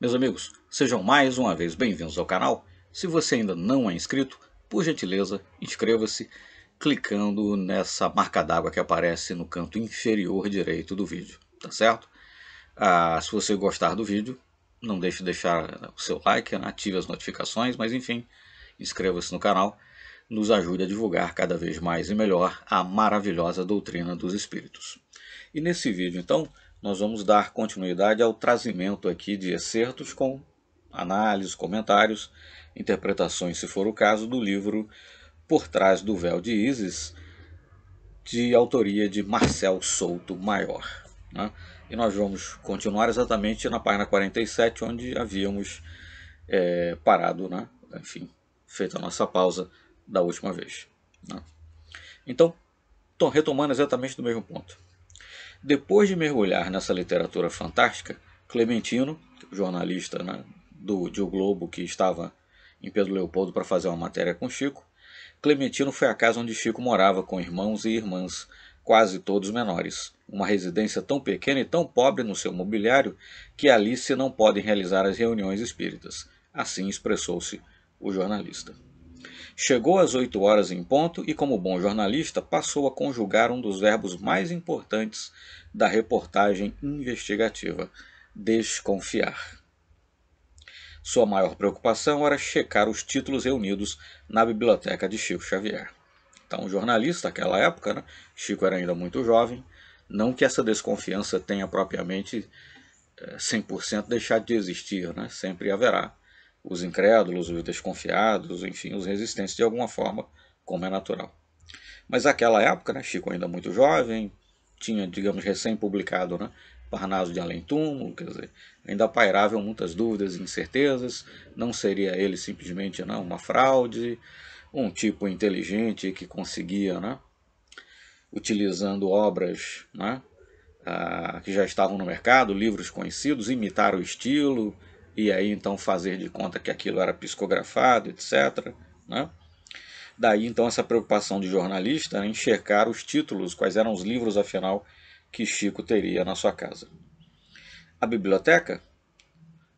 Meus amigos, sejam mais uma vez bem-vindos ao canal. Se você ainda não é inscrito, por gentileza, inscreva-se clicando nessa marca d'água que aparece no canto inferior direito do vídeo, tá certo? Se você gostar do vídeo, não deixe de deixar o seu like, ative as notificações, mas enfim, inscreva-se no canal, nos ajude a divulgar cada vez mais e melhor a maravilhosa doutrina dos espíritos. E nesse vídeo, então, nós vamos dar continuidade ao trazimento aqui de excertos com análises, comentários, interpretações, se for o caso, do livro Por Trás do Véu de Ísis, de autoria de Marcel Souto Maior, né? E nós vamos continuar exatamente na página 47, onde havíamos parado, né? Enfim, feito a nossa pausa da última vez, né? Então, retomando exatamente do mesmo ponto. Depois de mergulhar nessa literatura fantástica, Clementino, jornalista, né, de O Globo, que estava em Pedro Leopoldo para fazer uma matéria com Chico, Clementino foi à casa onde Chico morava com irmãos e irmãs, quase todos menores. Uma residência tão pequena e tão pobre no seu mobiliário que ali se não podem realizar as reuniões espíritas. Assim expressou-se o jornalista. Chegou às 8 horas em ponto e, como bom jornalista, passou a conjugar um dos verbos mais importantes da reportagem investigativa: desconfiar. Sua maior preocupação era checar os títulos reunidos na biblioteca de Chico Xavier. Então, jornalista naquela época, né? Chico era ainda muito jovem, não que essa desconfiança tenha propriamente 100% deixado de existir, né? Sempre haverá os incrédulos, os desconfiados, enfim, os resistentes de alguma forma, como é natural. Mas naquela época, né, Chico ainda muito jovem, tinha, digamos, recém-publicado, né, Parnaso de Além Túmulo, quer dizer, ainda pairavam muitas dúvidas e incertezas, não seria ele simplesmente, né, uma fraude, um tipo inteligente que conseguia, né, utilizando obras, né, que já estavam no mercado, livros conhecidos, imitar o estilo, e aí então fazer de conta que aquilo era psicografado, etc., né? Daí então essa preocupação de jornalista em checar os títulos, quais eram os livros afinal que Chico teria na sua casa. A biblioteca,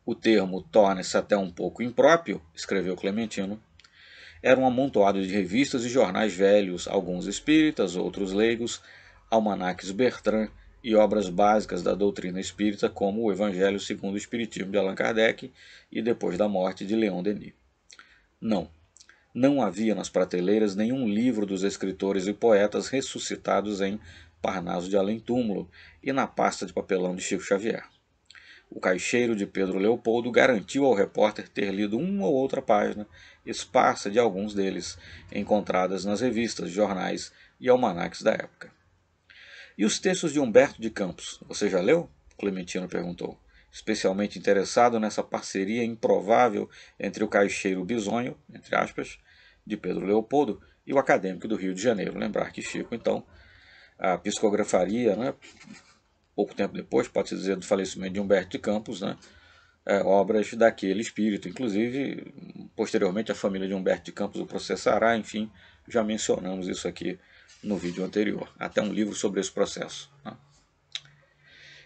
o termo torna-se até um pouco impróprio, escreveu Clementino, era um amontoado de revistas e jornais velhos, alguns espíritas, outros leigos, almanaques Bertrand e obras básicas da doutrina espírita, como o Evangelho segundo o Espiritismo de Allan Kardec e Depois da Morte de Leon Denis. Não havia nas prateleiras nenhum livro dos escritores e poetas ressuscitados em Parnaso de Além Túmulo e na pasta de papelão de Chico Xavier. O caixeiro de Pedro Leopoldo garantiu ao repórter ter lido uma ou outra página esparsa de alguns deles, encontradas nas revistas, jornais e almanaques da época. E os textos de Humberto de Campos, você já leu? Clementino perguntou, especialmente interessado nessa parceria improvável entre o caixeiro bisonho, entre aspas, de Pedro Leopoldo e o acadêmico do Rio de Janeiro. Lembrar que Chico, então, a psicografaria, né, pouco tempo depois, pode-se dizer, do falecimento de Humberto de Campos, né, obras daquele espírito. Inclusive, posteriormente, a família de Humberto de Campos o processará, enfim, já mencionamos isso aqui no vídeo anterior. Até um livro sobre esse processo, né?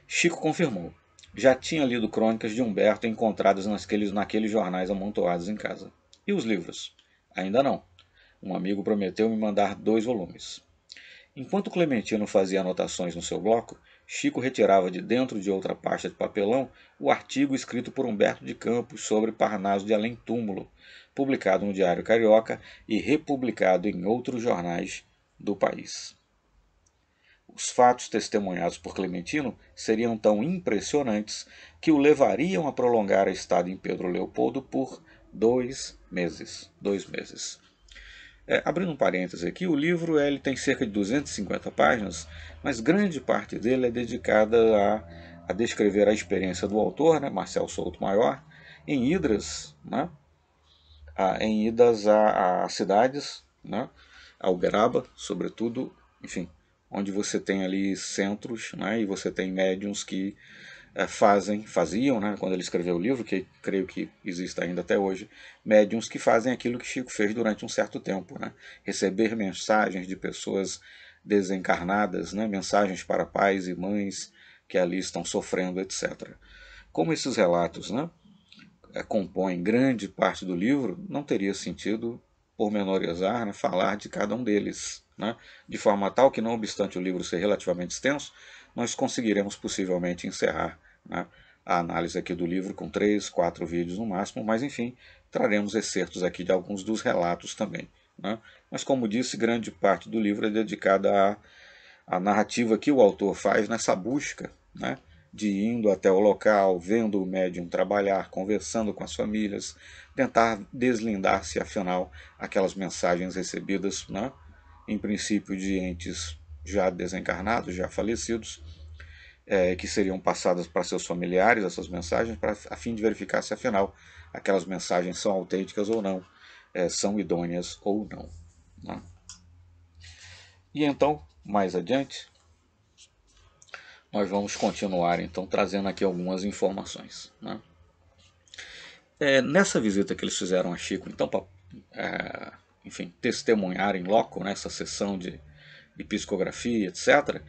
Chico confirmou. Já tinha lido crônicas de Humberto encontradas naqueles jornais amontoados em casa. E os livros? Ainda não. Um amigo prometeu me mandar 2 volumes. Enquanto Clementino fazia anotações no seu bloco, Chico retirava de dentro de outra pasta de papelão o artigo escrito por Humberto de Campos sobre Parnaso de Além Túmulo, publicado no Diário Carioca e republicado em outros jornais do país. Os fatos testemunhados por Clementino seriam tão impressionantes que o levariam a prolongar a estada em Pedro Leopoldo por 2 meses. 2 meses. Abrindo um parêntese aqui, o livro ele tem cerca de 250 páginas, mas grande parte dele é dedicada a descrever a experiência do autor, né, Marcel Souto Maior, em idas, né, em idas a cidades, né, a Uberaba, sobretudo, enfim, onde você tem ali centros, né, e você tem médiums que faziam, né, quando ele escreveu o livro, que creio que existe ainda até hoje, médiums que fazem aquilo que Chico fez durante um certo tempo, né, receber mensagens de pessoas desencarnadas, né, mensagens para pais e mães que ali estão sofrendo, etc. Como esses relatos, né, compõem grande parte do livro, não teria sentido pormenorizar, né, falar de cada um deles, né, de forma tal que, não obstante o livro ser relativamente extenso, nós conseguiremos possivelmente encerrar, né, a análise aqui do livro com 3, 4 vídeos no máximo, mas enfim, traremos excertos aqui de alguns dos relatos também, né. Mas como disse, grande parte do livro é dedicada à narrativa que o autor faz nessa busca, né, de indo até o local, vendo o médium trabalhar, conversando com as famílias, tentar deslindar se afinal aquelas mensagens recebidas, né, em princípio de entes já desencarnados, já falecidos, que seriam passadas para seus familiares, essas mensagens, a fim de verificar se afinal aquelas mensagens são autênticas ou não, são idôneas ou não, né? E então, mais adiante, nós vamos continuar então trazendo aqui algumas informações, né? Nessa visita que eles fizeram a Chico, então, para enfim, testemunhar em loco, né, essa sessão de psicografia, etc.,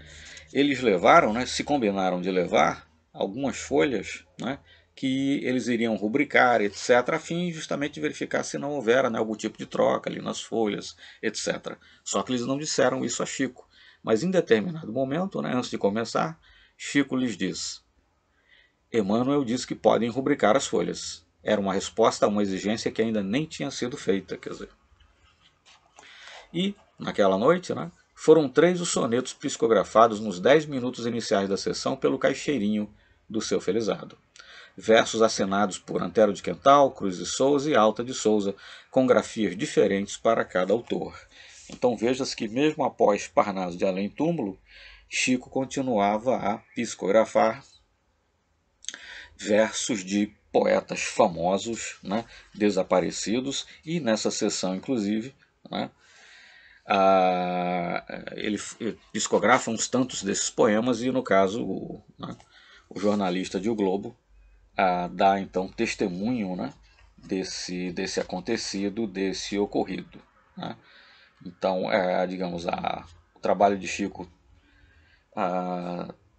eles levaram, né, se combinaram de levar algumas folhas, né, que eles iriam rubricar, etc., a fim justamente de verificar se não houvera, né, algum tipo de troca ali nas folhas, etc. Só que eles não disseram isso a Chico. Mas em determinado momento, né, antes de começar, Chico lhes diz: Emmanuel disse que podem rubricar as folhas. Era uma resposta a uma exigência que ainda nem tinha sido feita, quer dizer. E, naquela noite, né, foram 3 os sonetos psicografados nos 10 minutos iniciais da sessão pelo caixeirinho do seu felizardo. Versos assinados por Antero de Quental, Cruz de Souza e Alta de Souza, com grafias diferentes para cada autor. Então veja-se que mesmo após Parnaso de Além Túmulo, Chico continuava a psicografar versos de poetas famosos, né, desaparecidos, e nessa sessão, inclusive, né, ele psicografa uns tantos desses poemas e, no caso, o jornalista de O Globo dá, então, testemunho, né, desse acontecido, desse ocorrido, né. Então, digamos, o trabalho de Chico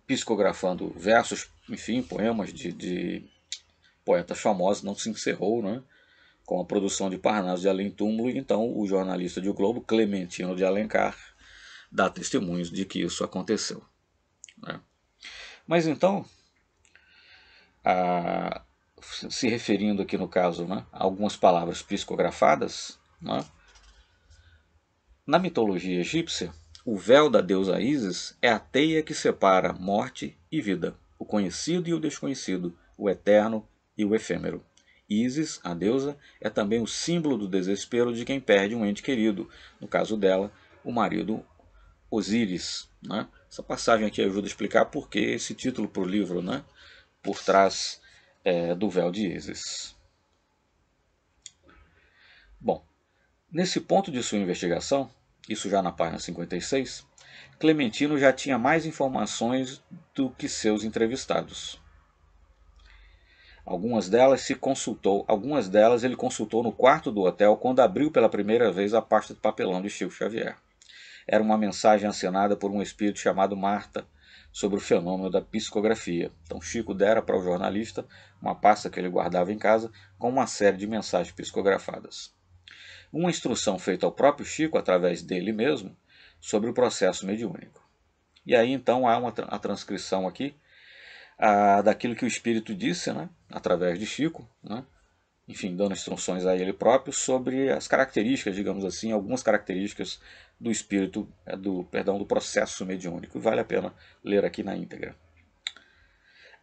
psicografando versos, enfim, poemas de poetas famosos não se encerrou, né, com a produção de Parnaso de Além Túmulo, e então o jornalista de O Globo, Clementino de Alencar, dá testemunhos de que isso aconteceu, né. Mas então, se referindo aqui no caso, né, a algumas palavras psicografadas, né, na mitologia egípcia, o véu da deusa Ísis é a teia que separa morte e vida, o conhecido e o desconhecido, o eterno e o efêmero. Ísis, a deusa, é também o símbolo do desespero de quem perde um ente querido, no caso dela, o marido Osíris, né? Essa passagem aqui ajuda a explicar por que esse título para o livro, né? Por trás do véu de Ísis. Bom, nesse ponto de sua investigação, isso já na página 56, Clementino já tinha mais informações do que seus entrevistados. Algumas delas ele consultou no quarto do hotel quando abriu pela primeira vez a pasta de papelão de Chico Xavier. Era uma mensagem assinada por um espírito chamado Marta sobre o fenômeno da psicografia. Então Chico dera para o jornalista uma pasta que ele guardava em casa com uma série de mensagens psicografadas. Uma instrução feita ao próprio Chico, através dele mesmo, sobre o processo mediúnico. E aí então há a transcrição aqui daquilo que o Espírito disse, né, através de Chico, né, enfim, dando instruções a ele próprio sobre as características, digamos assim, algumas características do espírito, do processo mediúnico. Vale a pena ler aqui na íntegra.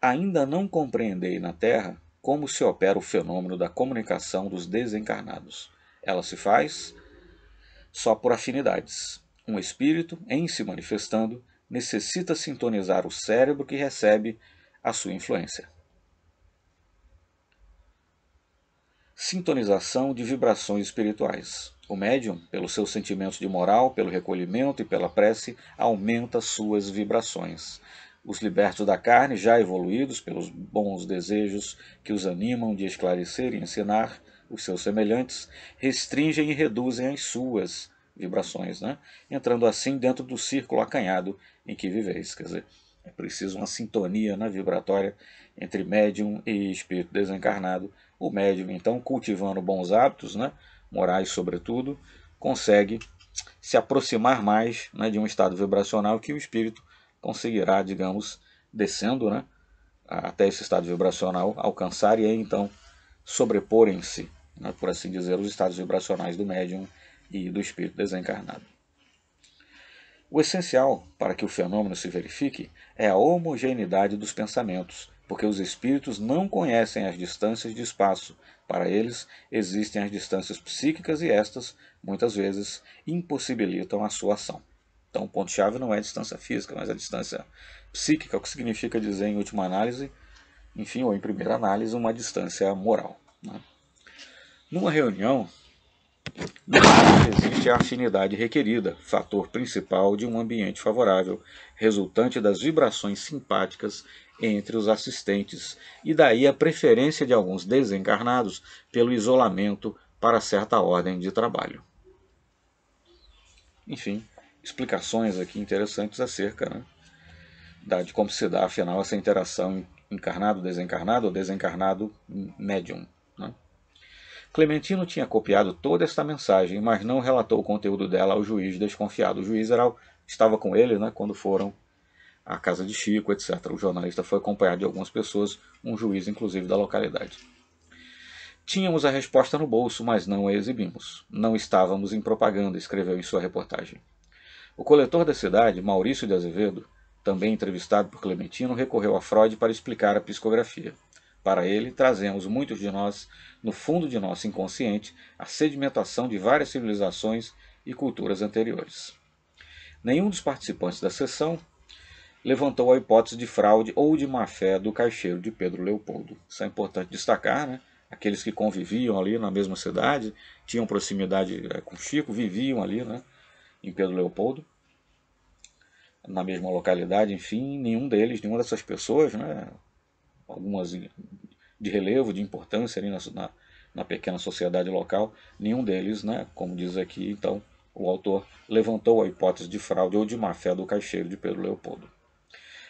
Ainda não compreendei na Terra como se opera o fenômeno da comunicação dos desencarnados. Ela se faz só por afinidades. Um espírito, em se manifestando, necessita sintonizar o cérebro que recebe a sua influência. Sintonização de vibrações espirituais. O médium, pelos seus sentimentos de moral, pelo recolhimento e pela prece, aumenta suas vibrações. Os libertos da carne, já evoluídos pelos bons desejos que os animam de esclarecer e ensinar os seus semelhantes, restringem e reduzem as suas vibrações, né? Entrando assim dentro do círculo acanhado em que viveis. Quer dizer, é preciso uma sintonia, né, vibratória entre médium e espírito desencarnado. O médium, então, cultivando bons hábitos, né, morais sobretudo, consegue se aproximar mais, né, de um estado vibracional que o espírito conseguirá, digamos, descendo, né, até esse estado vibracional, alcançar e aí então sobreporem-se, né, por assim dizer, os estados vibracionais do médium e do espírito desencarnado. O essencial para que o fenômeno se verifique é a homogeneidade dos pensamentos, porque os espíritos não conhecem as distâncias de espaço. Para eles, existem as distâncias psíquicas e estas, muitas vezes, impossibilitam a sua ação. Então, o ponto-chave não é a distância física, mas a distância psíquica, o que significa dizer, em última análise, enfim, ou em primeira análise, uma distância moral, né? Numa reunião, existe a afinidade requerida, fator principal de um ambiente favorável, resultante das vibrações simpáticas entre os assistentes, e daí a preferência de alguns desencarnados pelo isolamento para certa ordem de trabalho. Enfim, explicações aqui interessantes acerca, né, de como se dá, afinal, essa interação encarnado-desencarnado ou desencarnado-médium, né? Clementino tinha copiado toda esta mensagem, mas não relatou o conteúdo dela ao juiz desconfiado. O juiz estava com ele, né, quando foram à casa de Chico, etc. O jornalista foi acompanhado de algumas pessoas, um juiz inclusive da localidade. Tínhamos a resposta no bolso, mas não a exibimos. Não estávamos em propaganda, escreveu em sua reportagem. O coletor da cidade, Maurício de Azevedo, também entrevistado por Clementino, recorreu a Freud para explicar a psicografia. Para ele, trazemos muitos de nós, no fundo de nosso inconsciente, a sedimentação de várias civilizações e culturas anteriores. Nenhum dos participantes da sessão levantou a hipótese de fraude ou de má-fé do caixeiro de Pedro Leopoldo. Isso é importante destacar, né? Aqueles que conviviam ali na mesma cidade, tinham proximidade com Chico, viviam ali, né, em Pedro Leopoldo, na mesma localidade, enfim, nenhuma dessas pessoas, né, algumas de relevo, de importância ali na pequena sociedade local, nenhum deles, né, como diz aqui, então, o autor levantou a hipótese de fraude ou de má-fé do caixeiro de Pedro Leopoldo.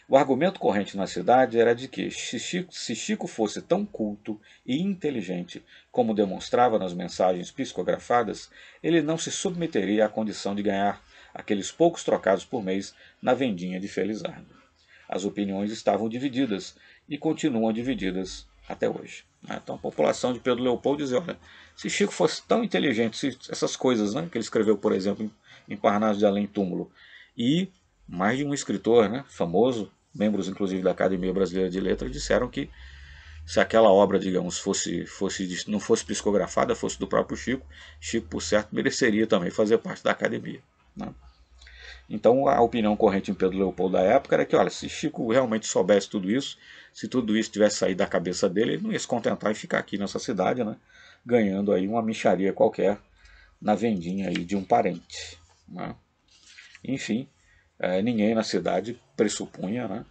O argumento corrente na cidade era de que, se Chico fosse tão culto e inteligente como demonstrava nas mensagens psicografadas, ele não se submeteria à condição de ganhar aqueles poucos trocados por mês na vendinha de Felizardo. As opiniões estavam divididas e continuam divididas até hoje. Então a população de Pedro Leopoldo dizia, olha, se Chico fosse tão inteligente, se essas coisas, né, que ele escreveu, por exemplo, em Parnaso de Além Túmulo, e mais de um escritor, né, famoso, membros inclusive da Academia Brasileira de Letras, disseram que se aquela obra, digamos, não fosse psicografada, fosse do próprio Chico, Chico, por certo, mereceria também fazer parte da academia, né? Então a opinião corrente em Pedro Leopoldo da época era que, olha, se Chico realmente soubesse tudo isso, se tudo isso tivesse saído da cabeça dele, ele não ia se contentar em ficar aqui nessa cidade, né, ganhando aí uma mixaria qualquer na vendinha aí de um parente, né? Enfim, ninguém na cidade pressupunha, né,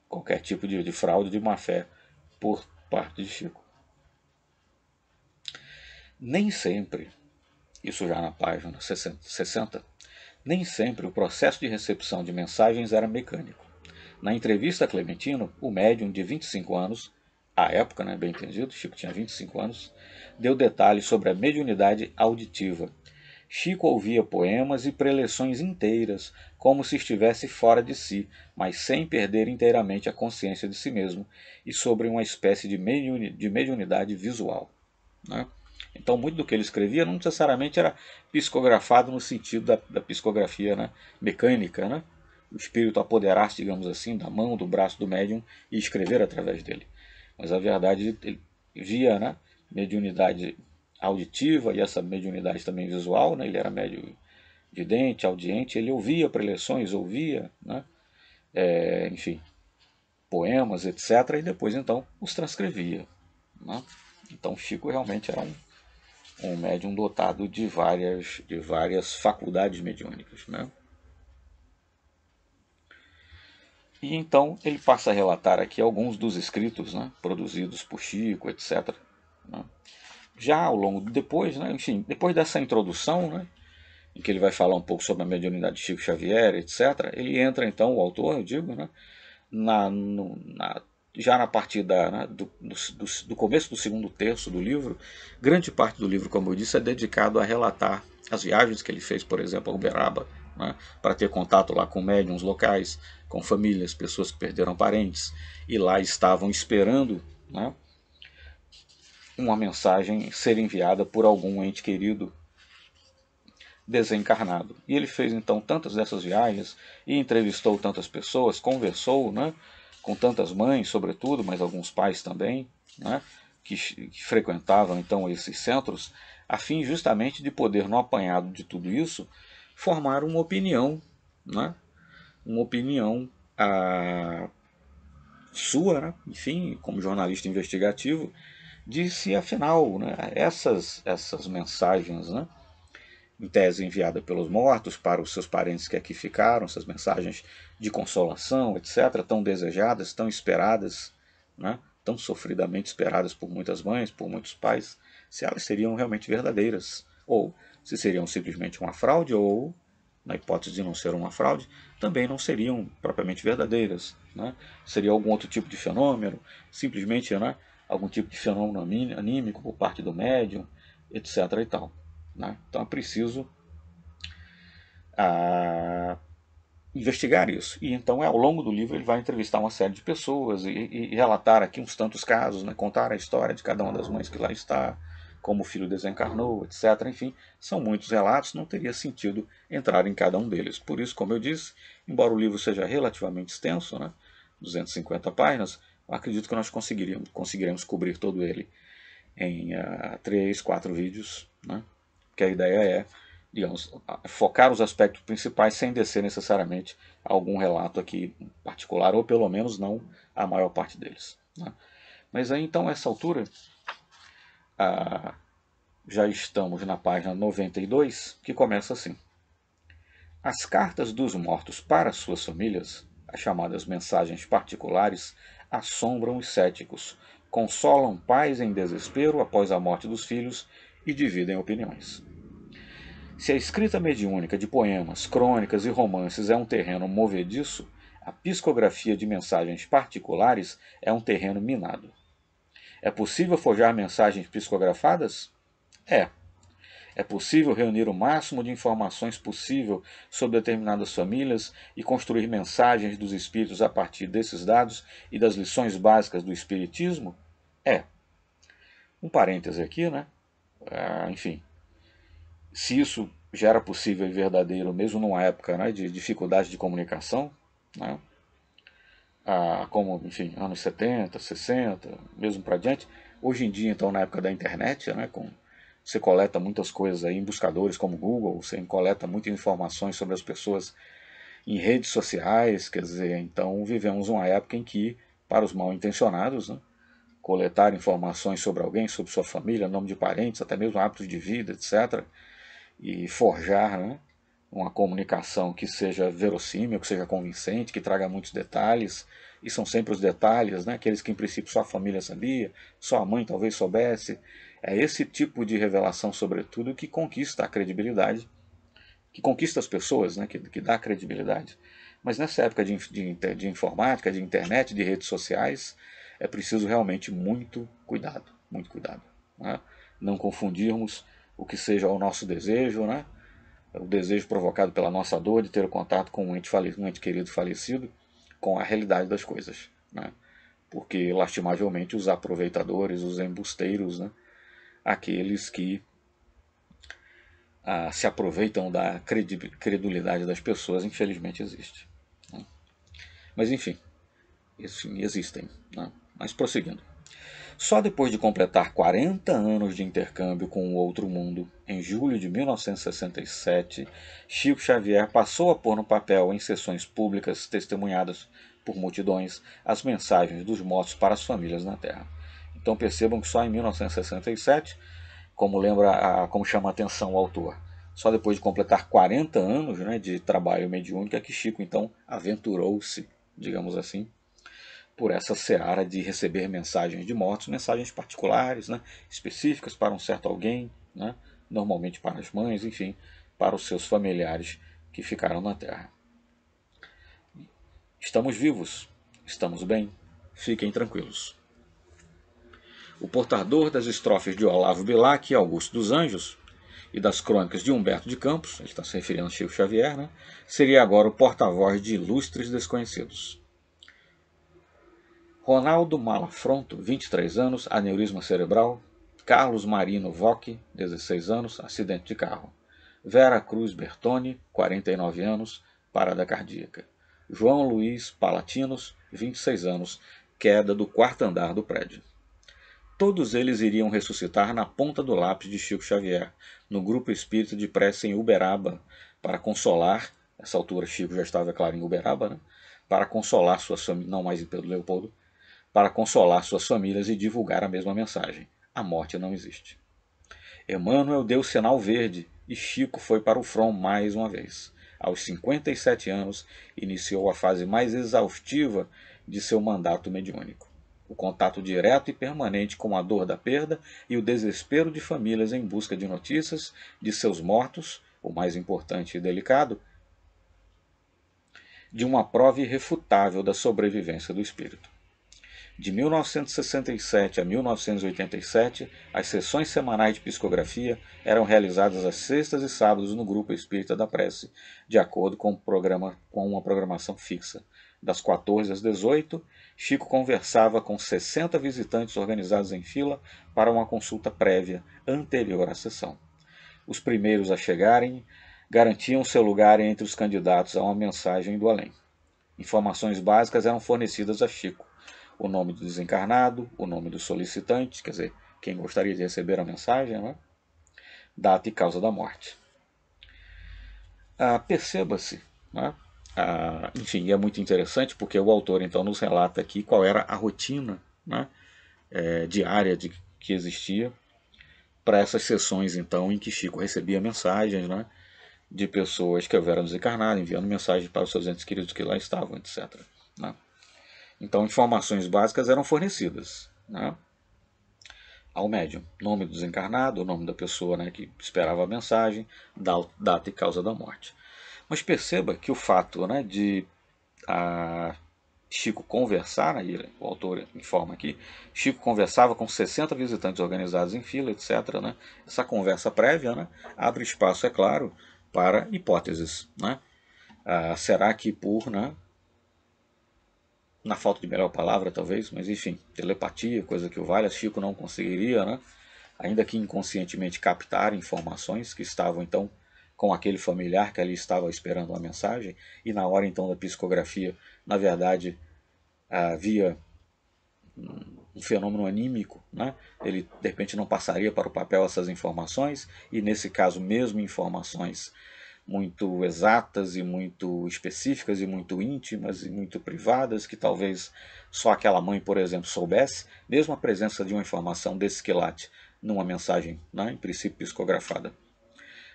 qualquer tipo de fraude, de má-fé por parte de Chico. Nem sempre, isso já na página 60, nem sempre o processo de recepção de mensagens era mecânico. Na entrevista a Clementino, o médium de 25 anos, à época, né, bem entendido, Chico tinha 25 anos, deu detalhes sobre a mediunidade auditiva. Chico ouvia poemas e preleções inteiras, como se estivesse fora de si, mas sem perder inteiramente a consciência de si mesmo, e sobre uma espécie de mediunidade visual, né? Então, muito do que ele escrevia não necessariamente era psicografado no sentido da psicografia, né, mecânica, né? O espírito apoderar-se, digamos assim, da mão, do braço do médium e escrever através dele. Mas a verdade, ele via, né, mediunidade auditiva e essa mediunidade também visual, né? Ele era médio vidente, audiente, ele ouvia preleções, ouvia, né, enfim, poemas, etc. E depois então os transcrevia, né? Então Chico realmente era um médium dotado de várias faculdades mediúnicas, né? E então ele passa a relatar aqui alguns dos escritos, né, produzidos por Chico, etc., né? Já ao longo, depois, né, enfim, depois dessa introdução, né, em que ele vai falar um pouco sobre a mediunidade de Chico Xavier, etc., ele entra então, o autor, eu digo, né, já na partir do começo do segundo terço do livro, grande parte do livro, como eu disse, é dedicado a relatar as viagens que ele fez, por exemplo, a Uberaba, né, para ter contato lá com médiuns locais, com famílias, pessoas que perderam parentes, e lá estavam esperando, né, uma mensagem ser enviada por algum ente querido desencarnado. E ele fez então tantas dessas viagens e entrevistou tantas pessoas, conversou, né, com tantas mães, sobretudo, mas alguns pais também, né, que frequentavam então esses centros, a fim justamente de poder, no apanhado de tudo isso, formar uma opinião, né, uma opinião sua, né, enfim, como jornalista investigativo, de se afinal, né, essas mensagens, né, em tese enviada pelos mortos para os seus parentes que aqui ficaram, essas mensagens de consolação, etc., tão desejadas, tão esperadas, né, tão sofridamente esperadas por muitas mães, por muitos pais, se elas seriam realmente verdadeiras, ou se seriam simplesmente uma fraude, ou, na hipótese de não ser uma fraude, também não seriam propriamente verdadeiras. Né? Seria algum outro tipo de fenômeno, simplesmente, né, algum tipo de fenômeno anímico por parte do médium, etc. e tal. Né? Então é preciso investigar isso. E então, ao longo do livro, ele vai entrevistar uma série de pessoas e relatar aqui uns tantos casos, né? Contar a história de cada uma das mães que lá está, como o filho desencarnou, etc. Enfim, são muitos relatos, não teria sentido entrar em cada um deles. Por isso, como eu disse, embora o livro seja relativamente extenso, né? 250 páginas, acredito que nós conseguiremos cobrir todo ele em 3, 4 vídeos, né? Que a ideia é, digamos, focar os aspectos principais sem descer necessariamente a algum relato aqui particular, ou pelo menos não a maior parte deles. Né? Mas aí então, a essa altura, já estamos na página 92, que começa assim. As cartas dos mortos para suas famílias, as chamadas mensagens particulares, assombram os céticos, consolam pais em desespero após a morte dos filhos e dividem opiniões. Se a escrita mediúnica de poemas, crônicas e romances é um terreno movediço, a psicografia de mensagens particulares é um terreno minado. É possível forjar mensagens psicografadas? É. É possível reunir o máximo de informações possível sobre determinadas famílias e construir mensagens dos espíritos a partir desses dados e das lições básicas do espiritismo? É. Um parêntese aqui, né? Enfim, se isso já era possível e verdadeiro, mesmo numa época, né, de dificuldade de comunicação, né, como, enfim, anos 70, 60, mesmo para diante, hoje em dia, então, na época da internet, né, você coleta muitas coisas aí em buscadores como Google, você coleta muitas informações sobre as pessoas em redes sociais, quer dizer, então vivemos uma época em que, para os mal intencionados, né, coletar informações sobre alguém, sobre sua família, nome de parentes, até mesmo hábitos de vida, etc., e forjar, né, uma comunicação que seja verossímil, que seja convincente, que traga muitos detalhes, e são sempre os detalhes, né, aqueles que em princípio só a família sabia, só a mãe talvez soubesse. É esse tipo de revelação, sobretudo, que conquista a credibilidade, que conquista as pessoas, né, que dá credibilidade. Mas nessa época de informática, de internet, de redes sociais, é preciso realmente muito cuidado, muito cuidado. Né? Não confundirmos o que seja o nosso desejo, né? O desejo provocado pela nossa dor de ter contato com um ente querido falecido, com a realidade das coisas. Né? Porque, lastimavelmente, os aproveitadores, os embusteiros, né? Aqueles que se aproveitam da credulidade das pessoas, infelizmente existe. Né? Mas, enfim, existem. Né? Mas prosseguindo. Só depois de completar 40 anos de intercâmbio com o outro mundo, em julho de 1967, Chico Xavier passou a pôr no papel, em sessões públicas testemunhadas por multidões, as mensagens dos mortos para as famílias na Terra. Então percebam que só em 1967, como chama a atenção o autor, só depois de completar 40 anos, né, de trabalho mediúnico é que Chico então aventurou-se, digamos assim, por essa seara de receber mensagens de mortos, mensagens particulares, né, específicas para um certo alguém, né, normalmente para as mães, enfim, para os seus familiares que ficaram na Terra. Estamos vivos, estamos bem, fiquem tranquilos. O portador das estrofes de Olavo Bilac e Augusto dos Anjos e das crônicas de Humberto de Campos, ele está se referindo a Chico Xavier, né, seria agora o porta-voz de ilustres desconhecidos. Ronaldo Malafronto, 23 anos, aneurisma cerebral. Carlos Marino Voc, 16 anos, acidente de carro. Vera Cruz Bertoni, 49 anos, parada cardíaca. João Luiz Palatinos, 26 anos, queda do quarto andar do prédio. Todos eles iriam ressuscitar na ponta do lápis de Chico Xavier, no grupo espírita de prece em Uberaba, para consolar, nessa altura Chico já estava, claro, em Uberaba, né? Para consolar suas famílias, não mais em Pedro Leopoldo, para consolar suas famílias e divulgar a mesma mensagem: a morte não existe. Emmanuel deu sinal verde e Chico foi para o front mais uma vez. Aos 57 anos, iniciou a fase mais exaustiva de seu mandato mediúnico. O contato direto e permanente com a dor da perda e o desespero de famílias em busca de notícias de seus mortos, o mais importante e delicado, de uma prova irrefutável da sobrevivência do espírito. De 1967 a 1987, as sessões semanais de psicografia eram realizadas às sextas e sábados no Grupo Espírita da Prece, de acordo com uma programação fixa. Das 14 às 18, Chico conversava com 60 visitantes organizados em fila para uma consulta prévia, anterior à sessão. Os primeiros a chegarem garantiam seu lugar entre os candidatos a uma mensagem do além. Informações básicas eram fornecidas a Chico: o nome do desencarnado, o nome do solicitante, quer dizer, quem gostaria de receber a mensagem, né? Data e causa da morte. Perceba-se, né? Enfim, é muito interessante porque o autor então nos relata aqui qual era a rotina, né, diária que existia para essas sessões então em que Chico recebia mensagens, né, de pessoas que houveram desencarnado, enviando mensagens para os seus entes queridos que lá estavam, etc. Né? Então, informações básicas eram fornecidas, né, ao médium: nome do desencarnado, o nome da pessoa, né, que esperava a mensagem, data e causa da morte. Mas perceba que o fato, né, de Chico conversar, né, o autor informa aqui, Chico conversava com 60 visitantes organizados em fila, etc. Né, essa conversa prévia, né, abre espaço, é claro, para hipóteses. Né? Será que por, né, na falta de melhor palavra talvez, mas enfim, telepatia, coisa que o valha, Chico não conseguiria, né, ainda que inconscientemente, captar informações que estavam então com aquele familiar que ali estava esperando uma mensagem, e na hora então da psicografia, na verdade, havia um fenômeno anímico, né? Ele de repente não passaria para o papel essas informações, e nesse caso mesmo informações muito exatas e muito específicas e muito íntimas e muito privadas, que talvez só aquela mãe, por exemplo, soubesse, mesmo a presença de uma informação desse quilate numa mensagem, né, em princípio psicografada,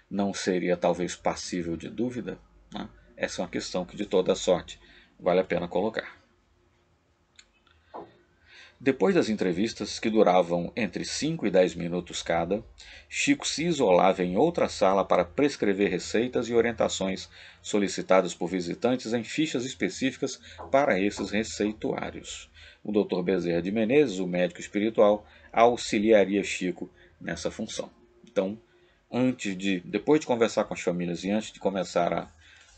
não seria talvez passível de dúvida? Né? Essa é uma questão que de toda sorte vale a pena colocar. Depois das entrevistas, que duravam entre 5 e 10 minutos cada, Chico se isolava em outra sala para prescrever receitas e orientações solicitadas por visitantes em fichas específicas para esses receituários. O Dr. Bezerra de Menezes, o médico espiritual, auxiliaria Chico nessa função. Então, depois de conversar com as famílias e antes de começar a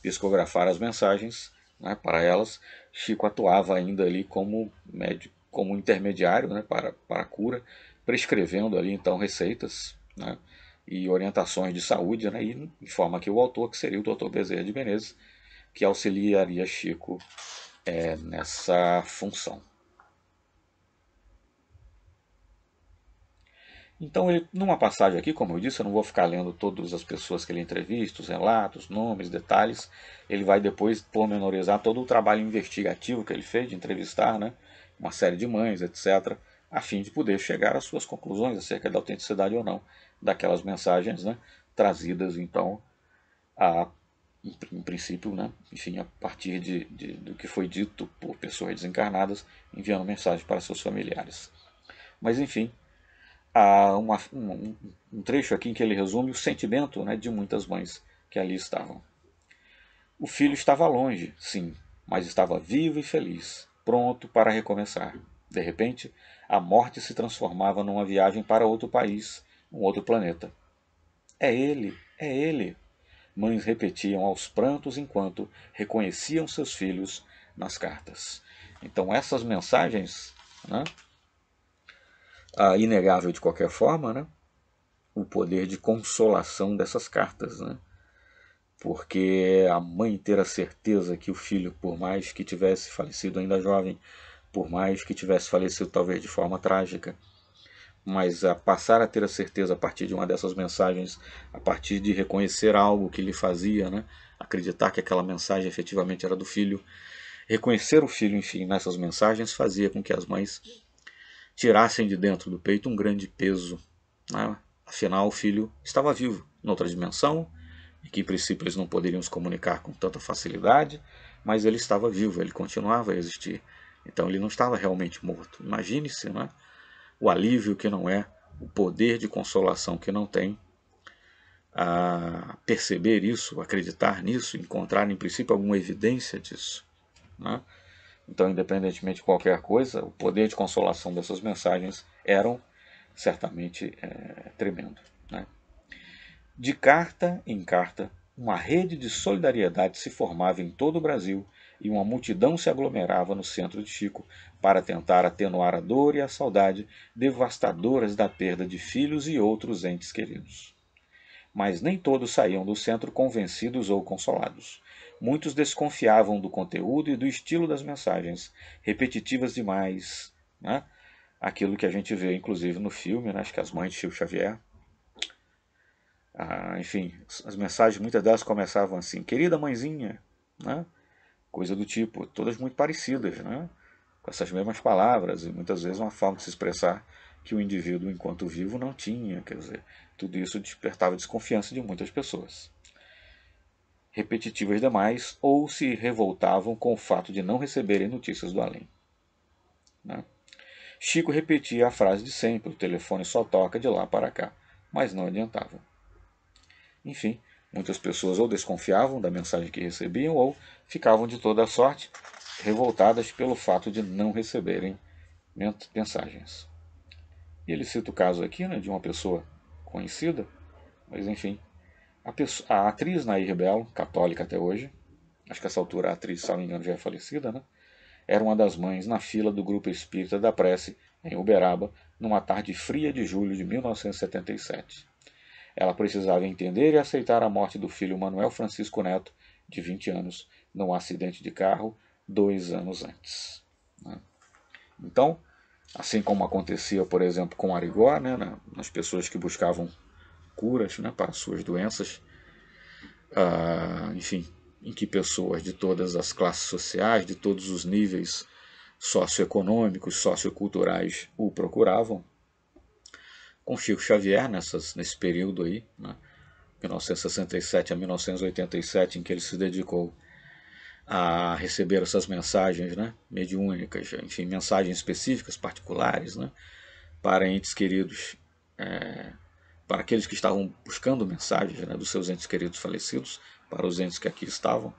psicografar as mensagens, né, para elas, Chico atuava ainda ali como médico, como intermediário, né, para a cura, prescrevendo ali então receitas, né, e orientações de saúde, né, e informa aqui o autor que seria o Dr. Bezerra de Menezes, que auxiliaria Chico nessa função. Então, ele, numa passagem aqui, como eu disse, eu não vou ficar lendo todas as pessoas que ele entrevista, os relatos, nomes, detalhes. Ele vai depois pormenorizar todo o trabalho investigativo que ele fez, de entrevistar, né, uma série de mães, etc., a fim de poder chegar às suas conclusões acerca da autenticidade ou não daquelas mensagens, né, trazidas, então, em princípio, né, enfim, a partir do que foi dito por pessoas desencarnadas, enviando mensagens para seus familiares. Mas, enfim, há um trecho aqui em que ele resume o sentimento, né, de muitas mães que ali estavam. O filho estava longe, sim, mas estava vivo e feliz. pronto para recomeçar. De repente, a morte se transformava numa viagem para outro país, um outro planeta. É ele, é ele! Mães repetiam aos prantos enquanto reconheciam seus filhos nas cartas. Então essas mensagens, né, inegável de qualquer forma, né, o poder de consolação dessas cartas, né, porque a mãe ter a certeza que o filho, por mais que tivesse falecido ainda jovem, por mais que tivesse falecido talvez de forma trágica, mas a passar a ter a certeza a partir de uma dessas mensagens, a partir de reconhecer algo que lhe fazia, né, acreditar que aquela mensagem efetivamente era do filho, reconhecer o filho, enfim, nessas mensagens fazia com que as mães tirassem de dentro do peito um grande peso, né? Afinal, o filho estava vivo, noutra dimensão, e que em princípio eles não poderiam se comunicar com tanta facilidade, mas ele estava vivo, ele continuava a existir. Então ele não estava realmente morto. Imagine-se, né, o alívio que não é, o poder de consolação que não tem, a perceber isso, acreditar nisso, encontrar em princípio alguma evidência disso, né? Então, independentemente de qualquer coisa, o poder de consolação dessas mensagens eram certamente tremendo, né? De carta em carta, uma rede de solidariedade se formava em todo o Brasil e uma multidão se aglomerava no centro de Chico para tentar atenuar a dor e a saudade devastadoras da perda de filhos e outros entes queridos. Mas nem todos saíam do centro convencidos ou consolados. Muitos desconfiavam do conteúdo e do estilo das mensagens, repetitivas demais, né? Aquilo que a gente vê, inclusive, no filme, né? Acho que As Mães de Chico Xavier. Enfim, as mensagens, muitas delas começavam assim, querida mãezinha, né? Coisa do tipo, todas muito parecidas, né? Com essas mesmas palavras, e muitas vezes uma forma de se expressar que o indivíduo, enquanto vivo, não tinha. Quer dizer, tudo isso despertava desconfiança de muitas pessoas. Repetitivas demais, ou se revoltavam com o fato de não receberem notícias do além, né? Chico repetia a frase de sempre, o telefone só toca de lá para cá, mas não adiantava. Enfim, muitas pessoas ou desconfiavam da mensagem que recebiam ou ficavam de toda sorte revoltadas pelo fato de não receberem mensagens. E ele cita o caso aqui, né, de uma pessoa conhecida, mas enfim, a atriz Nair Belo, católica até hoje, acho que essa altura a atriz, se não me engano, já é falecida, né, era uma das mães na fila do grupo espírita da Prece, em Uberaba, numa tarde fria de julho de 1977. Ela precisava entender e aceitar a morte do filho Manuel Francisco Neto, de 20 anos, num acidente de carro 2 anos antes, né? Então, assim como acontecia, por exemplo, com Arigó, né, nas pessoas que buscavam curas, né, para suas doenças, enfim, em que pessoas de todas as classes sociais, de todos os níveis socioeconômicos, socioculturais o procuravam, com Chico Xavier nesse período aí, né, 1967 a 1987, em que ele se dedicou a receber essas mensagens, né, mediúnicas, enfim, mensagens específicas, particulares, né, para entes queridos, para aqueles que estavam buscando mensagens, né, dos seus entes queridos falecidos, para os entes que aqui estavam,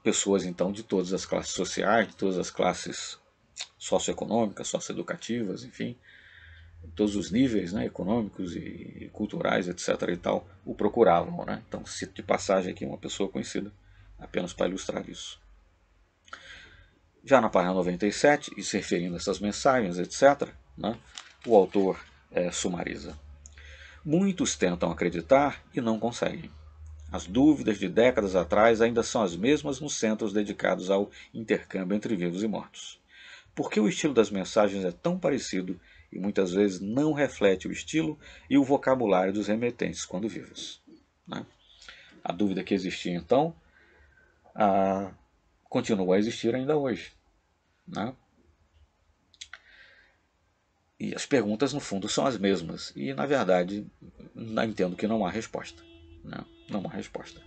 pessoas então de todas as classes sociais, de todas as classes socioeconômicas, socioeducativas, enfim, todos os níveis, né, econômicos e culturais, etc. e tal, o procuravam, né? Então, cito de passagem aqui uma pessoa conhecida, apenas para ilustrar isso. Já na página 97, e se referindo a essas mensagens, etc., né, o autor sumariza. Muitos tentam acreditar e não conseguem. As dúvidas de décadas atrás ainda são as mesmas nos centros dedicados ao intercâmbio entre vivos e mortos. Por que o estilo das mensagens é tão parecido e muitas vezes não reflete o estilo e o vocabulário dos remetentes quando vivos, né? A dúvida que existia então continua a existir ainda hoje, né? E as perguntas no fundo são as mesmas e na verdade entendo que não há resposta, né? Não há resposta.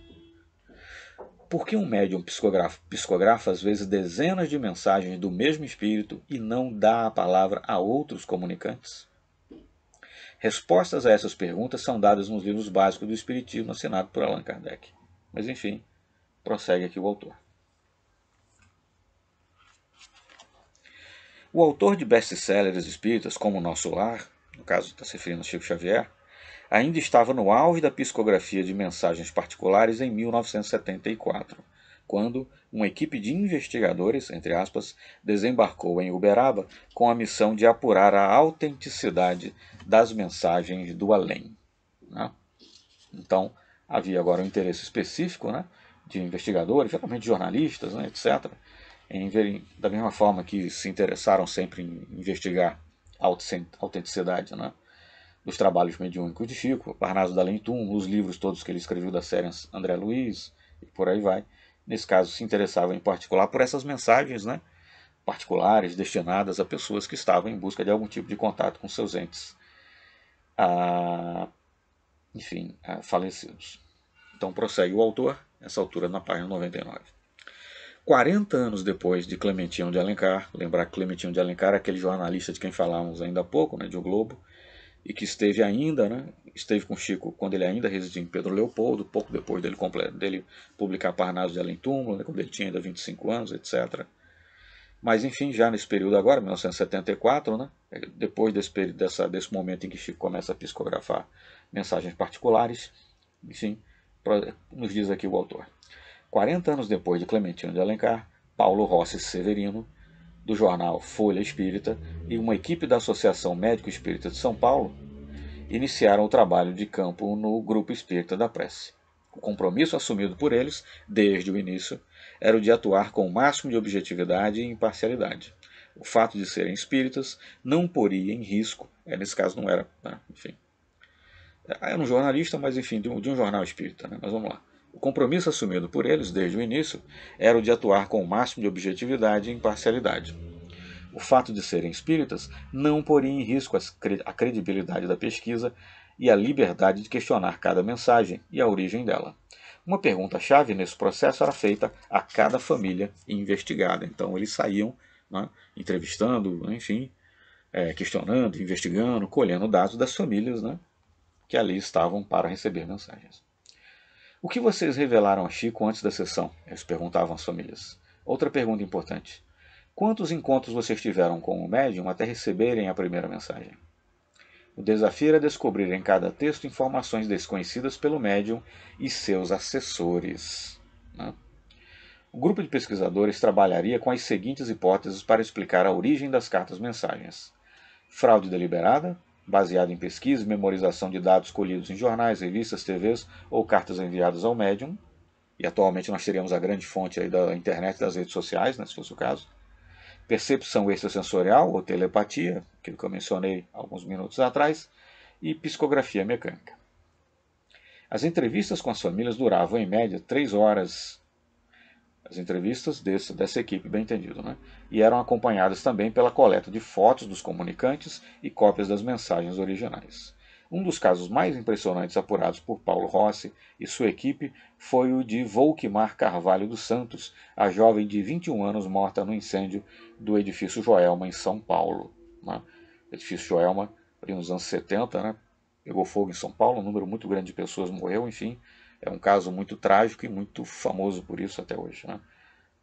Por que um médium psicografa às vezes dezenas de mensagens do mesmo espírito e não dá a palavra a outros comunicantes? Respostas a essas perguntas são dadas nos livros básicos do Espiritismo assinado por Allan Kardec. Mas enfim, prossegue aqui o autor. O autor de best-sellers espíritas como O Nosso Lar, no caso está se referindo a Chico Xavier, ainda estava no auge da psicografia de mensagens particulares em 1974, quando uma equipe de investigadores, entre aspas, desembarcou em Uberaba com a missão de apurar a autenticidade das mensagens do além. Né? Então, havia agora um interesse específico, né, de investigadores, geralmente jornalistas, né, etc., em verem, da mesma forma que se interessaram sempre em investigar a autenticidade, né, dos trabalhos mediúnicos de Chico, Parnaso da Além-Túmulo, os livros todos que ele escreveu da série André Luiz, e por aí vai. Nesse caso, se interessavam em particular por essas mensagens, né, particulares destinadas a pessoas que estavam em busca de algum tipo de contato com seus entes, falecidos. Então prossegue o autor, nessa altura na página 99. 40 anos depois de Clementinho de Alencar, lembrar que Clementinho de Alencar é aquele jornalista de quem falávamos ainda há pouco, né, de O Globo, e que esteve com Chico quando ele ainda residia em Pedro Leopoldo, pouco depois dele publicar Parnaso de Além-Túmulo, né, quando ele tinha ainda 25 anos, etc. Mas enfim, já nesse período agora, 1974, né, depois desse momento em que Chico começa a psicografar mensagens particulares, enfim, nos diz aqui o autor. 40 anos depois de Clementinho de Alencar, Paulo Rossi Severino, do jornal Folha Espírita, e uma equipe da Associação Médico Espírita de São Paulo iniciaram o trabalho de campo no Grupo Espírita da Prece. O compromisso assumido por eles, desde o início, era o de atuar com o máximo de objetividade e imparcialidade. O fato de serem espíritas não poria em risco, nesse caso não era, né, enfim, era um jornalista, mas enfim, de um jornal espírita, né, mas vamos lá. O compromisso assumido por eles, desde o início, era o de atuar com o máximo de objetividade e imparcialidade. O fato de serem espíritas não poria em risco a credibilidade da pesquisa e a liberdade de questionar cada mensagem e a origem dela. Uma pergunta-chave nesse processo era feita a cada família investigada. Então eles saíam, né, entrevistando, enfim, questionando, investigando, colhendo dados das famílias, né, que ali estavam para receber mensagens. O que vocês revelaram a Chico antes da sessão? Eles perguntavam às famílias. Outra pergunta importante. Quantos encontros vocês tiveram com o médium até receberem a primeira mensagem? O desafio era descobrir em cada texto informações desconhecidas pelo médium e seus assessores. Né? O grupo de pesquisadores trabalharia com as seguintes hipóteses para explicar a origem das cartas-mensagens. Fraude deliberada, baseada em pesquisa e memorização de dados colhidos em jornais, revistas, TVs ou cartas enviadas ao médium. E atualmente nós teríamos a grande fonte aí da internet e das redes sociais, né, se fosse o caso. Percepção extrasensorial ou telepatia, que eu mencionei alguns minutos atrás, e psicografia mecânica. As entrevistas com as famílias duravam em média 3 horas. As entrevistas dessa equipe, bem entendido, né? E eram acompanhadas também pela coleta de fotos dos comunicantes e cópias das mensagens originais. Um dos casos mais impressionantes apurados por Paulo Rossi e sua equipe foi o de Volquimar Carvalho dos Santos, a jovem de 21 anos morta no incêndio do edifício Joelma, em São Paulo. Né? O edifício Joelma, ali nos anos 70, né? Pegou fogo em São Paulo, um número muito grande de pessoas morreu, enfim. É um caso muito trágico e muito famoso por isso até hoje. Né?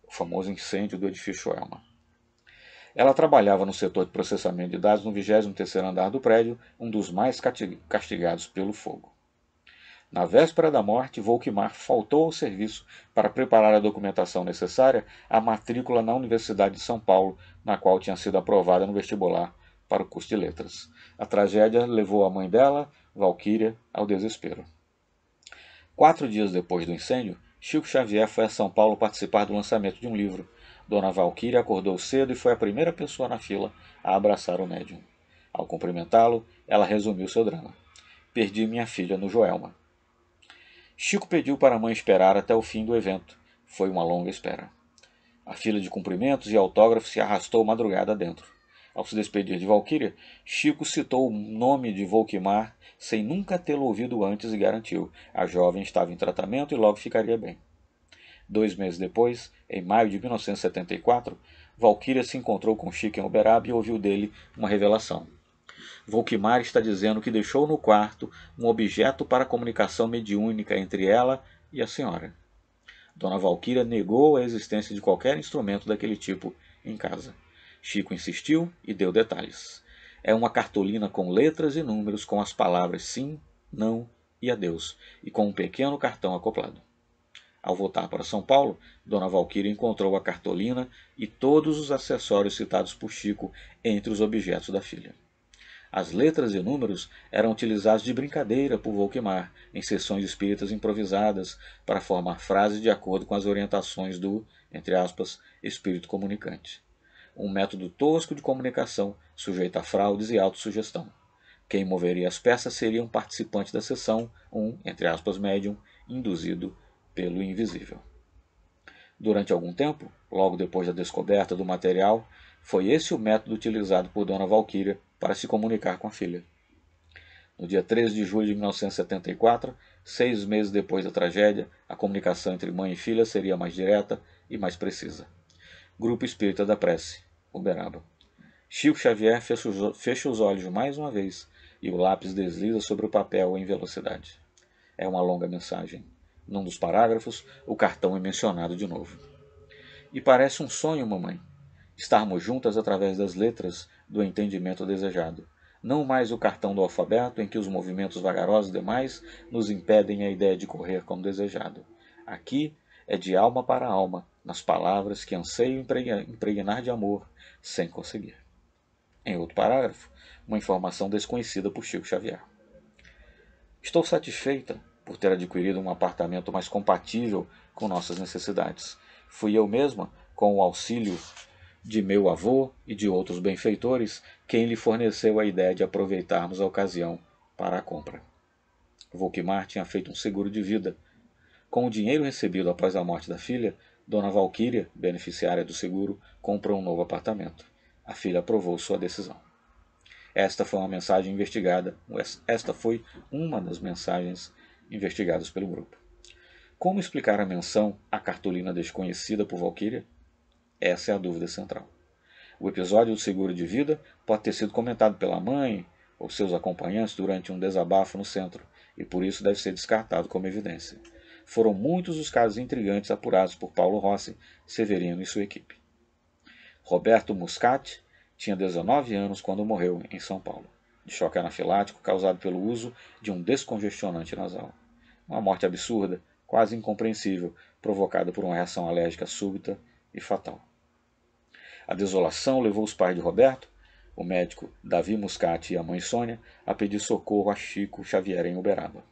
O famoso incêndio do edifício Joelma. Ela trabalhava no setor de processamento de dados no 23º andar do prédio, um dos mais castigados pelo fogo. Na véspera da morte, Volquimar faltou ao serviço para preparar a documentação necessária à matrícula na Universidade de São Paulo, na qual tinha sido aprovada no vestibular para o curso de letras. A tragédia levou a mãe dela, Valquíria, ao desespero. 4 dias depois do incêndio, Chico Xavier foi a São Paulo participar do lançamento de um livro. Dona Valquíria acordou cedo e foi a primeira pessoa na fila a abraçar o médium. Ao cumprimentá-lo, ela resumiu seu drama. Perdi minha filha no Joelma. Chico pediu para a mãe esperar até o fim do evento. Foi uma longa espera. A fila de cumprimentos e autógrafos se arrastou madrugada dentro. Ao se despedir de Valquíria, Chico citou o nome de Volquimar sem nunca tê-lo ouvido antes e garantiu: a jovem estava em tratamento e logo ficaria bem. 2 meses depois, em maio de 1974, Valquíria se encontrou com Chico em Uberaba e ouviu dele uma revelação. Volquimar está dizendo que deixou no quarto um objeto para comunicação mediúnica entre ela e a senhora. Dona Valquíria negou a existência de qualquer instrumento daquele tipo em casa. Chico insistiu e deu detalhes. É uma cartolina com letras e números com as palavras sim, não e adeus, e com um pequeno cartão acoplado. Ao voltar para São Paulo, Dona Valquíria encontrou a cartolina e todos os acessórios citados por Chico entre os objetos da filha. As letras e números eram utilizados de brincadeira por Volquemar em sessões espíritas improvisadas para formar frases de acordo com as orientações do, entre aspas, espírito comunicante. Um método tosco de comunicação sujeito a fraudes e autossugestão. Quem moveria as peças seria um participante da sessão, um, entre aspas, médium, induzido pelo invisível. Durante algum tempo, logo depois da descoberta do material, foi esse o método utilizado por Dona Valquíria para se comunicar com a filha. No dia 13 de julho de 1974, 6 meses depois da tragédia, a comunicação entre mãe e filha seria mais direta e mais precisa. Grupo Espírita da Prece, Uberaba. Chico Xavier fecha os olhos mais uma vez e o lápis desliza sobre o papel em velocidade. É uma longa mensagem. Num dos parágrafos, o cartão é mencionado de novo. E parece um sonho, mamãe. Estarmos juntas através das letras do entendimento desejado. Não mais o cartão do alfabeto em que os movimentos vagarosos demais nos impedem a ideia de correr como desejado. Aqui é de alma para alma, nas palavras que anseio impregnar de amor, sem conseguir. Em outro parágrafo, uma informação desconhecida por Chico Xavier. Estou satisfeita por ter adquirido um apartamento mais compatível com nossas necessidades. Fui eu mesma, com o auxílio de meu avô e de outros benfeitores, quem lhe forneceu a ideia de aproveitarmos a ocasião para a compra. Volquemar tinha feito um seguro de vida. Com o dinheiro recebido após a morte da filha, Dona Valquíria, beneficiária do seguro, comprou um novo apartamento. A filha aprovou sua decisão. Esta foi uma mensagem investigada. Esta foi uma das mensagens investigadas pelo grupo. Como explicar a menção à cartolina desconhecida por Valquíria? Essa é a dúvida central. O episódio do seguro de vida pode ter sido comentado pela mãe ou seus acompanhantes durante um desabafo no centro, e por isso deve ser descartado como evidência. Foram muitos os casos intrigantes apurados por Paulo Rossi, Severino e sua equipe. Roberto Muscati tinha 19 anos quando morreu em São Paulo, de choque anafilático causado pelo uso de um descongestionante nasal. Uma morte absurda, quase incompreensível, provocada por uma reação alérgica súbita e fatal. A desolação levou os pais de Roberto, o médico Davi Muscati e a mãe Sônia, a pedir socorro a Chico Xavier em Uberaba.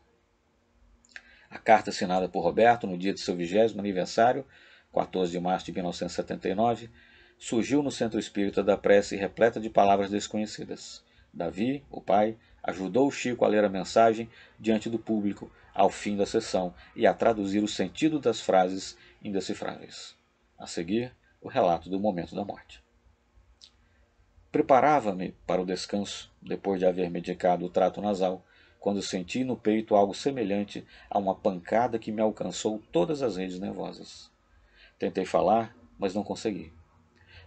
A carta assinada por Roberto no dia de seu 20º aniversário, 14 de março de 1979, surgiu no Centro Espírita da Prece repleta de palavras desconhecidas. Davi, o pai, ajudou Chico a ler a mensagem diante do público ao fim da sessão e a traduzir o sentido das frases indecifráveis. A seguir, o relato do momento da morte. Preparava-me para o descanso, depois de haver medicado o trato nasal, quando senti no peito algo semelhante a uma pancada que me alcançou todas as redes nervosas. Tentei falar, mas não consegui.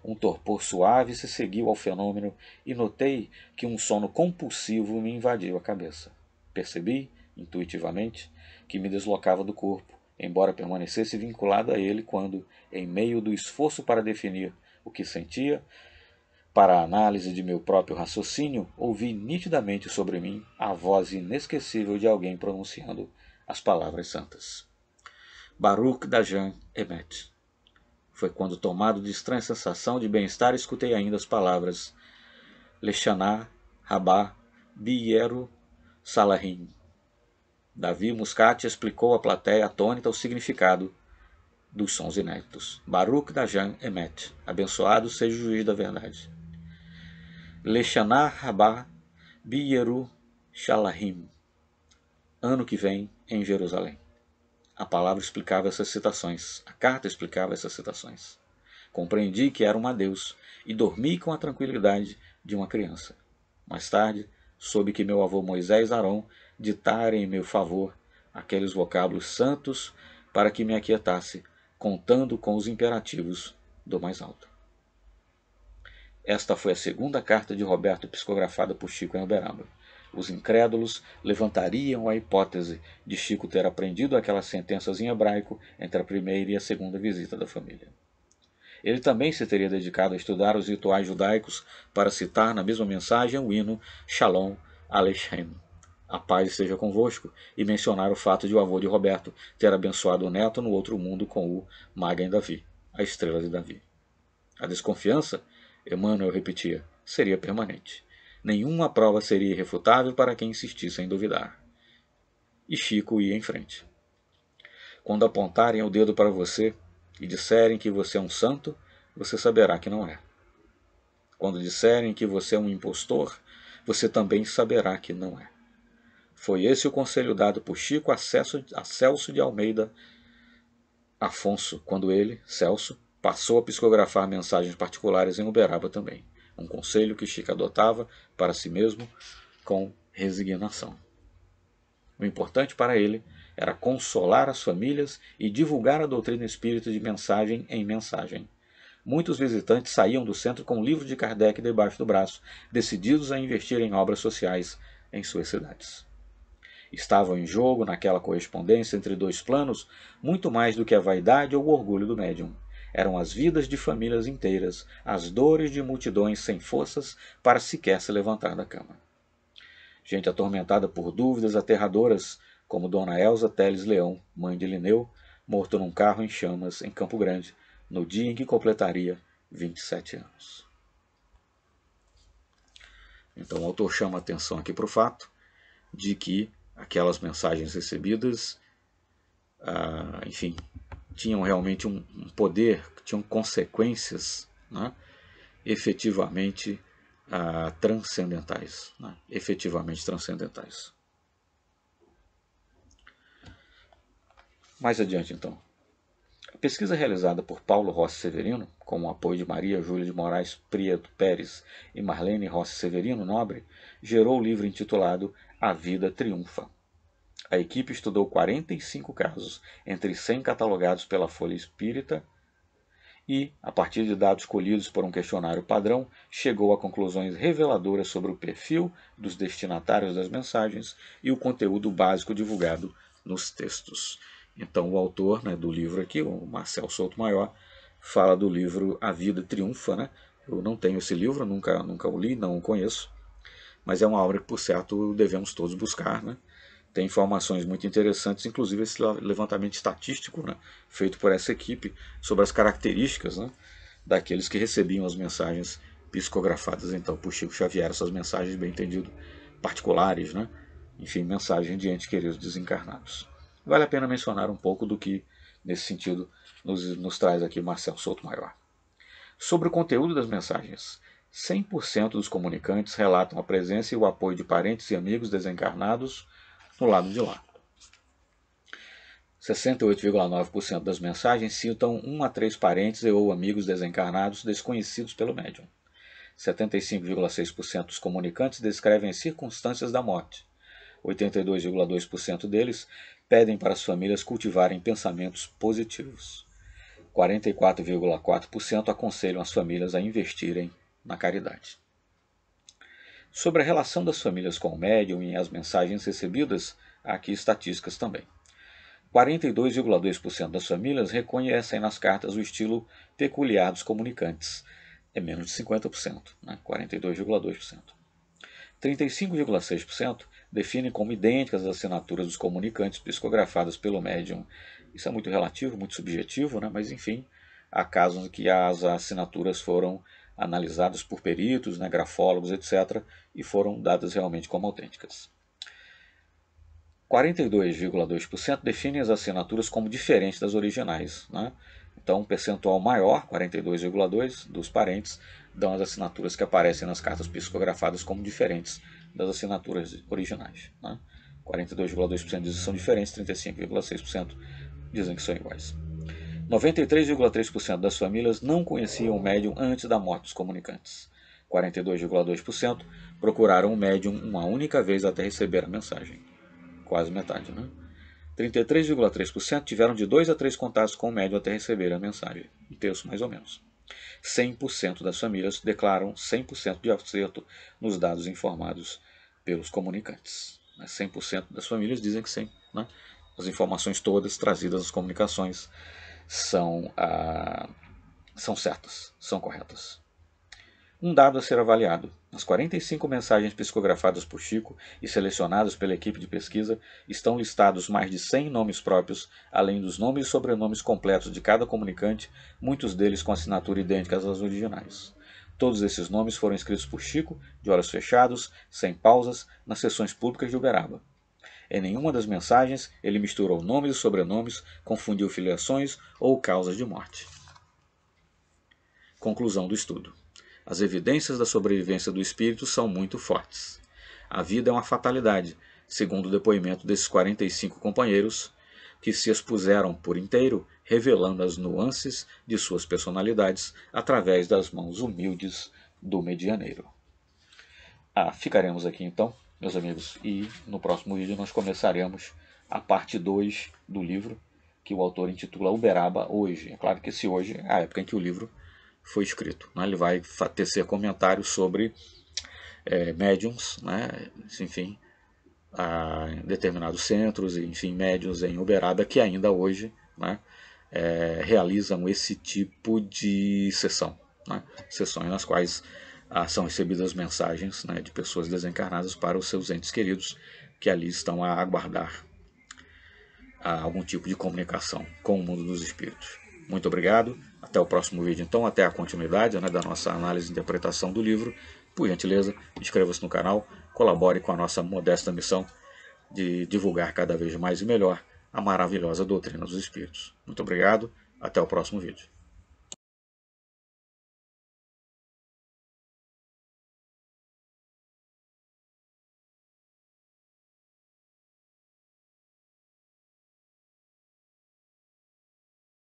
Um torpor suave se seguiu ao fenômeno e notei que um sono compulsivo me invadiu a cabeça. Percebi, intuitivamente, que me deslocava do corpo, embora permanecesse vinculado a ele quando, em meio do esforço para definir o que sentia, para a análise de meu próprio raciocínio, ouvi nitidamente sobre mim a voz inesquecível de alguém pronunciando as palavras santas. Baruch Dajan Emet. Foi quando, tomado de estranha sensação de bem-estar, escutei ainda as palavras Lechaná, Rabá, Bieru, Salahim. Davi Muscati explicou à plateia atônita o significado dos sons inéditos. Baruch Dajan Emet. Abençoado seja o juiz da verdade. Lechaná, Rabá, Bieru, Salahim. Ano que vem em Jerusalém. A palavra explicava essas citações. A carta explicava essas citações. Compreendi que era um adeus e dormi com a tranquilidade de uma criança. Mais tarde, soube que meu avô Moisés Aron ditara em meu favor aqueles vocábulos santos para que me aquietasse, contando com os imperativos do mais alto. Esta foi a segunda carta de Roberto psicografada por Chico em Uberaba. Os incrédulos levantariam a hipótese de Chico ter aprendido aquelas sentenças em hebraico entre a primeira e a segunda visita da família. Ele também se teria dedicado a estudar os rituais judaicos para citar na mesma mensagem o hino Shalom Aleichem, a paz esteja convosco, e mencionar o fato de o avô de Roberto ter abençoado o neto no outro mundo com o Magen Davi, a estrela de Davi. A desconfiança, Emmanuel repetia, seria permanente. Nenhuma prova seria irrefutável para quem insistisse em duvidar. E Chico ia em frente. Quando apontarem o dedo para você e disserem que você é um santo, você saberá que não é. Quando disserem que você é um impostor, você também saberá que não é. Foi esse o conselho dado por Chico a Celso de Almeida Afonso, quando ele, Celso, passou a psicografar mensagens particulares em Uberaba também. Um conselho que Chico adotava para si mesmo com resignação. O importante para ele era consolar as famílias e divulgar a doutrina espírita de mensagem em mensagem. Muitos visitantes saíam do centro com o livro de Kardec debaixo do braço, decididos a investir em obras sociais em suas cidades. Estavam em jogo, naquela correspondência entre dois planos, muito mais do que a vaidade ou o orgulho do médium. Eram as vidas de famílias inteiras, as dores de multidões sem forças para sequer se levantar da cama. Gente atormentada por dúvidas aterradoras, como Dona Elza Teles Leão, mãe de Lineu, morto num carro em chamas em Campo Grande, no dia em que completaria 27 anos. Então o autor chama a atenção aqui para o fato de que aquelas mensagens recebidas, enfim, tinham realmente um poder, tinham consequências, né, efetivamente transcendentais. Efetivamente transcendentais. Mais adiante, então. A pesquisa realizada por Paulo Rossi Severino, com o apoio de Maria Júlia de Moraes Prieto Pérez e Marlene Rossi Severino Nobre, gerou o livro intitulado A Vida Triunfa. A equipe estudou 45 casos, entre 100 catalogados pela Folha Espírita, e, a partir de dados colhidos por um questionário padrão, chegou a conclusões reveladoras sobre o perfil dos destinatários das mensagens e o conteúdo básico divulgado nos textos. Então o autor, né, do livro aqui, o Marcel Souto-Maior, fala do livro A Vida Triunfa. Né? Eu não tenho esse livro, nunca o li, não o conheço, mas é uma obra que, por certo, devemos todos buscar. Né? Tem informações muito interessantes, inclusive esse levantamento estatístico, né, feito por essa equipe sobre as características, né, daqueles que recebiam as mensagens psicografadas então por Chico Xavier, essas mensagens, bem entendido, particulares, né, enfim, mensagem de entes queridos desencarnados. Vale a pena mencionar um pouco do que, nesse sentido, nos traz aqui Marcel Souto-Maior. Sobre o conteúdo das mensagens, 100% dos comunicantes relatam a presença e o apoio de parentes e amigos desencarnados no lado de lá. 68,9% das mensagens citam 1 a 3 parentes e ou amigos desencarnados desconhecidos pelo médium. 75,6% dos comunicantes descrevem as circunstâncias da morte. 82,2% deles pedem para as famílias cultivarem pensamentos positivos. 44,4% aconselham as famílias a investirem na caridade. Sobre a relação das famílias com o médium e as mensagens recebidas, há aqui estatísticas também. 42,2% das famílias reconhecem nas cartas o estilo peculiar dos comunicantes. É menos de 50%, né? 42,2%. 35,6% definem como idênticas as assinaturas dos comunicantes psicografadas pelo médium. Isso é muito relativo, muito subjetivo, né? Mas enfim, há casos em que as assinaturas foram analisadas por peritos, né, grafólogos, etc., e foram dadas realmente como autênticas. 42,2% definem as assinaturas como diferentes das originais. Né? Então, um percentual maior, 42,2%, dos parentes dão as assinaturas que aparecem nas cartas psicografadas como diferentes das assinaturas originais. Né? 42,2% dizem que são diferentes, 35,6% dizem que são iguais. 93,3% das famílias não conheciam o médium antes da morte dos comunicantes. 42,2% procuraram o médium uma única vez até receber a mensagem. Quase metade, né? 33,3% tiveram de 2 a 3 contatos com o médium até receber a mensagem. Um terço, mais ou menos. 100% das famílias declaram 100% de acerto nos dados informados pelos comunicantes. 100% das famílias dizem que sim. Né? As informações todas trazidas nas comunicações são são certas, são corretas. Um dado a ser avaliado. As 45 mensagens psicografadas por Chico e selecionadas pela equipe de pesquisa estão listados mais de 100 nomes próprios, além dos nomes e sobrenomes completos de cada comunicante, muitos deles com assinatura idêntica às originais. Todos esses nomes foram escritos por Chico, de olhos fechados, sem pausas, nas sessões públicas de Uberaba. Em nenhuma das mensagens ele misturou nomes e sobrenomes, confundiu filiações ou causas de morte. Conclusão do estudo. As evidências da sobrevivência do espírito são muito fortes. A vida é uma fatalidade, segundo o depoimento desses 45 companheiros, que se expuseram por inteiro, revelando as nuances de suas personalidades através das mãos humildes do medianeiro. Ficaremos aqui então, meus amigos, e no próximo vídeo nós começaremos a parte 2 do livro, que o autor intitula Uberaba Hoje. É claro que esse hoje é a época em que o livro foi escrito. Né? Ele vai tecer comentários sobre médiums, né? Enfim, determinados centros, enfim, médiums em Uberaba que ainda hoje, né, realizam esse tipo de sessão. Né? Sessões nas quais são recebidas mensagens, né, de pessoas desencarnadas para os seus entes queridos que ali estão a aguardar algum tipo de comunicação com o mundo dos espíritos. Muito obrigado, até o próximo vídeo então, até a continuidade, né, da nossa análise e interpretação do livro. Por gentileza, inscreva-se no canal, colabore com a nossa modesta missão de divulgar cada vez mais e melhor a maravilhosa doutrina dos espíritos. Muito obrigado, até o próximo vídeo.